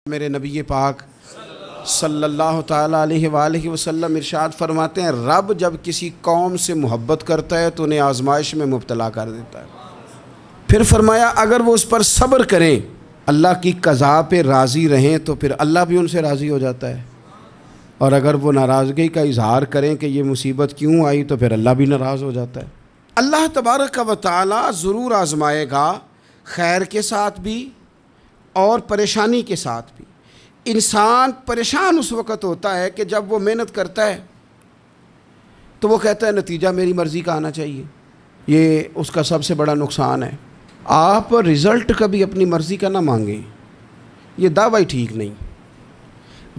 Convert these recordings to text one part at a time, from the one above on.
میرے نبی پاک صلی اللہ تعالیٰ علیہ وآلہ وسلم ارشاد فرماتے ہیں، رب جب کسی قوم سے محبت کرتا ہے تو انہیں آزمائش میں مبتلا کر دیتا ہے۔ پھر فرمایا اگر وہ اس پر صبر کریں، اللہ کی قضا پہ راضی رہیں تو پھر اللہ بھی ان سے راضی ہو جاتا ہے، اور اگر وہ ناراضگی کا اظہار کریں کہ یہ مصیبت کیوں آئی تو پھر اللہ بھی ناراض ہو جاتا ہے۔ اللہ تبارک و تعالیٰ ضرور آزمائے گا، خیر کے ساتھ بھی اور پریشانی کے ساتھ بھی۔ انسان پریشان اس وقت ہوتا ہے کہ جب وہ محنت کرتا ہے تو وہ کہتا ہے نتیجہ میری مرضی کا آنا چاہیے، یہ اس کا سب سے بڑا نقصان ہے۔ آپ رزلٹ کبھی اپنی مرضی کا نہ مانگیں، یہ دعویٰ ہی ٹھیک نہیں۔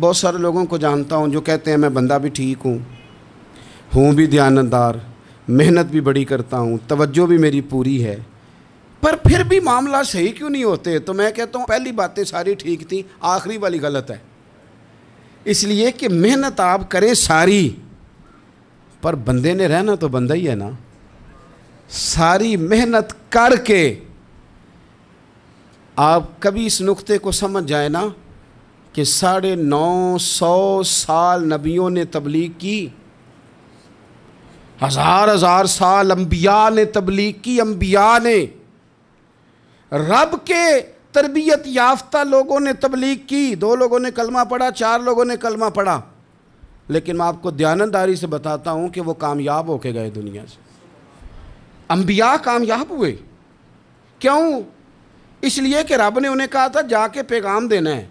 بہت سارے لوگوں کو جانتا ہوں جو کہتے ہیں میں بندہ بھی ٹھیک ہوں بھی دیانتدار، محنت بھی بڑی کرتا ہوں، توجہ بھی میری پوری ہے، پر پھر بھی معاملہ صحیح کیوں نہیں ہوتے؟ تو میں کہتا ہوں پہلی باتیں ساری ٹھیک تھیں، آخری والی غلط ہے۔ اس لیے کہ محنت آپ کریں ساری، پر بندے نے رہنا تو بندہ ہی ہے نا۔ ساری محنت کر کے آپ کبھی اس نقطے کو سمجھ جائیں نا کہ 950 سال نبیوں نے تبلیغ کی، ہزار سال انبیاء نے تبلیغ کی، انبیاء نے، رب کے تربیت یافتہ لوگوں نے تبلیغ کی، 2 لوگوں نے کلمہ پڑھا، 4 لوگوں نے کلمہ پڑھا، لیکن میں آپ کو دیانتداری سے بتاتا ہوں کہ وہ کامیاب ہو کے گئے دنیا سے۔ انبیاء کامیاب ہوئے، کیوں؟ اس لیے کہ رب نے انہیں کہا تھا جا کے پیغام دینا ہے،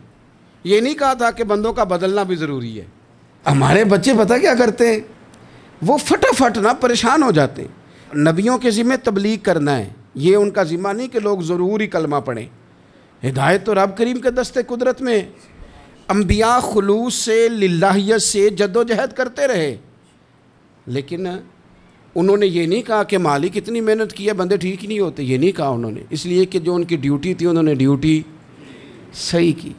یہ نہیں کہا تھا کہ بندوں کا بدلنا بھی ضروری ہے۔ ہمارے بچے پتہ کیا کرتے ہیں؟ وہ فٹافٹ نہ پریشان ہو جاتے ہیں۔ نبیوں کے ذمہ تبلیغ کرنا ہے، یہ ان کا ذمہ نہیں کہ لوگ ضروری کلمہ پڑھیں۔ ہدایت تو رب کریم کے دست قدرت میں۔ انبیاء خلوص سے، للہیت سے جد و جہد کرتے رہے، لیکن انہوں نے یہ نہیں کہا کہ مالک اتنی محنت کی ہے بندے ٹھیک ہی نہیں ہوتے، یہ نہیں کہا انہوں نے، اس لیے کہ جو ان کی ڈیوٹی تھی انہوں نے ڈیوٹی صحیح کی۔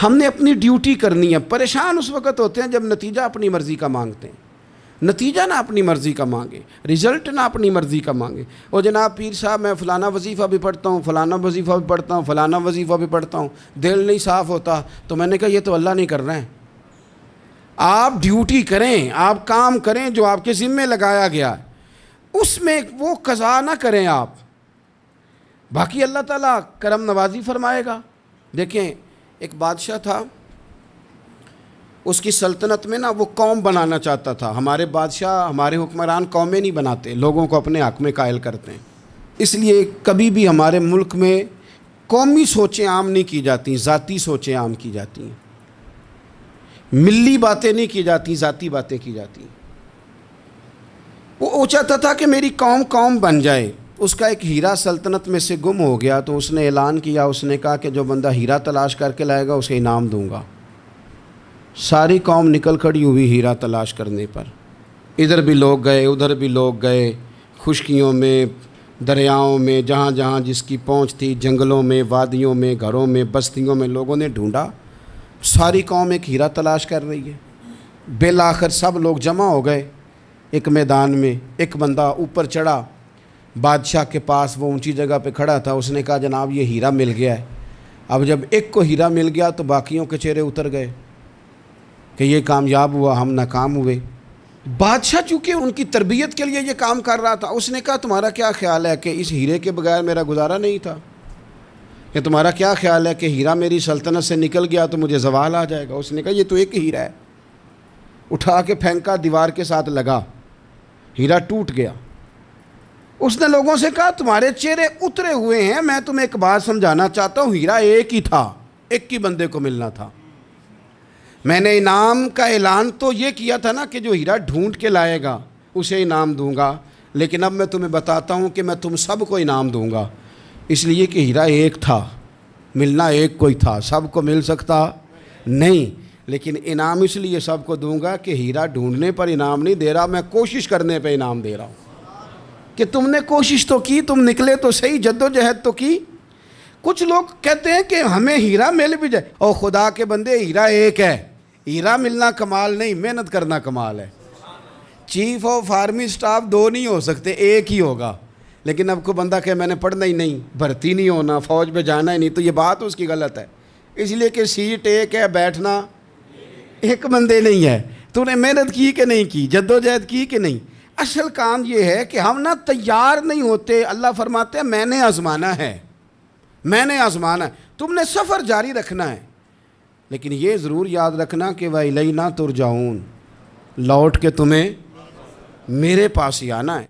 ہم نے اپنی ڈیوٹی کرنی ہے۔ پریشان اس وقت ہوتے ہیں جب نتیجہ اپنی مرضی کا مانگتے ہیں۔ نتیجہ نہ اپنی مرضی کا مانگے، رزلٹ نہ اپنی مرضی کا مانگے۔ اور جناب پیر صاحب میں فلانا وظیفہ بھی پڑھتا ہوں، فلانا وظیفہ بھی پڑھتا ہوں، فلانا وظیفہ بھی پڑھتا ہوں، دل نہیں صاف ہوتا، تو میں نے کہا یہ تو اللہ نہیں کر رہے ہیں۔ آپ ڈیوٹی کریں، آپ کام کریں جو آپ کے ذمہ لگایا گیا ہے، اس میں وہ قضا نہ کریں آپ، باقی اللہ تعالیٰ کرم نوازی فرمائے گا۔ دیکھیں ایک بادشاہ تھا، اس کی سلطنت میں نا وہ قوم بنانا چاہتا تھا۔ ہمارے بادشاہ، ہمارے حکمران قومیں نہیں بناتے، لوگوں کو اپنے حق میں قائل کرتے ہیں۔ اس لیے کبھی بھی ہمارے ملک میں قومی سوچیں عام نہیں کی جاتی، ذاتی سوچیں عام کی جاتی ہیں، ملی باتیں نہیں کی جاتی، ذاتی باتیں کی جاتی ہیں۔ وہ چاہتا تھا کہ میری قوم بن جائے۔ اس کا ایک ہیرا سلطنت میں سے گم ہو گیا، تو اس نے اعلان کیا، اس نے کہا کہ جو بندہ ہیرا تلاش کر کے لائے گا اسے انعام دوں گا۔ ساری قوم نکل کھڑی ہوئی ہیرا تلاش کرنے پر، ادھر بھی لوگ گئے ادھر بھی لوگ گئے، خشکیوں میں، دریاؤں میں، جہاں جہاں جس کی پہنچ تھی، جنگلوں میں، وادیوں میں، گھروں میں، بستیوں میں لوگوں نے ڈھونڈا۔ ساری قوم ایک ہیرا تلاش کر رہی ہے۔ بالآخر سب لوگ جمع ہو گئے ایک میدان میں۔ ایک بندہ اوپر چڑھا بادشاہ کے پاس، وہ اونچی جگہ پہ کھڑا تھا، اس نے کہا جناب یہ ہیرا مل گیا ہے۔ اب جب ایک کو ہیرا مل گیا تو باقیوں کے چہرے اتر گئے کہ یہ کامیاب ہوا، ہم ناکام ہوئے۔ بادشاہ چونکہ ان کی تربیت کے لیے یہ کام کر رہا تھا، اس نے کہا تمہارا کیا خیال ہے کہ اس ہیرے کے بغیر میرا گزارا نہیں تھا؟ کہ تمہارا کیا خیال ہے کہ ہیرا میری سلطنت سے نکل گیا تو مجھے زوال آ جائے گا؟ اس نے کہا یہ تو ایک ہیرا ہے۔ اٹھا کے پھینکا، دیوار کے ساتھ لگا، ہیرا ٹوٹ گیا۔ اس نے لوگوں سے کہا تمہارے چہرے اترے ہوئے ہیں، میں تمہیں ایک بات سمجھانا چاہتا ہوں، ہیرا ایک ہی تھا، ایک ہی بندے کو ملنا تھا۔ میں نے انعام کا اعلان تو یہ کیا تھا نا کہ جو ہیرا ڈھونڈ کے لائے گا اسے انعام دوں گا، لیکن اب میں تمہیں بتاتا ہوں کہ میں تم سب کو انعام دوں گا، اس لیے کہ ہیرا ایک تھا، ملنا ایک کو ہی تھا، سب کو مل سکتا نہیں، لیکن انعام اس لیے سب کو دوں گا کہ ہیرا ڈھونڈنے پر انعام نہیں دے رہا، میں کوشش کرنے پہ انعام دے رہا ہوں کہ تم نے کوشش تو کی، تم نکلے تو صحیح، جد و جہد تو کی۔ کچھ لوگ کہتے ہیں کہ ہمیں ہیرا مل بھی جائے، اور خدا کے بندے ہیرا ایک ہے، ہیرا ملنا کمال نہیں، محنت کرنا کمال ہے۔ چیف آف آرمی سٹاف 2 نہیں ہو سکتے، ایک ہی ہوگا۔ لیکن اب کو بندہ کہ میں نے پڑھنا ہی نہیں، بھرتی نہیں ہونا، فوج پہ جانا ہی نہیں، تو یہ بات اس کی غلط ہے۔ اس لیے کہ سیٹ ایک ہے، بیٹھنا ایک بندے نہیں ہے۔ تو نے محنت کی کہ نہیں کی، جدوجہد کی کہ نہیں؟ اصل کام یہ ہے کہ ہم نا تیار نہیں ہوتے۔ اللہ فرماتے ہیں میں نے آزمانا ہے، میں نے آزمانا ہے، تم نے سفر جاری رکھنا ہے، لیکن یہ ضرور یاد رکھنا کہ وَإِلَيْنَا تُرْجَعُونَ، لوٹ کے تمہیں میرے پاس ہی آنا ہے۔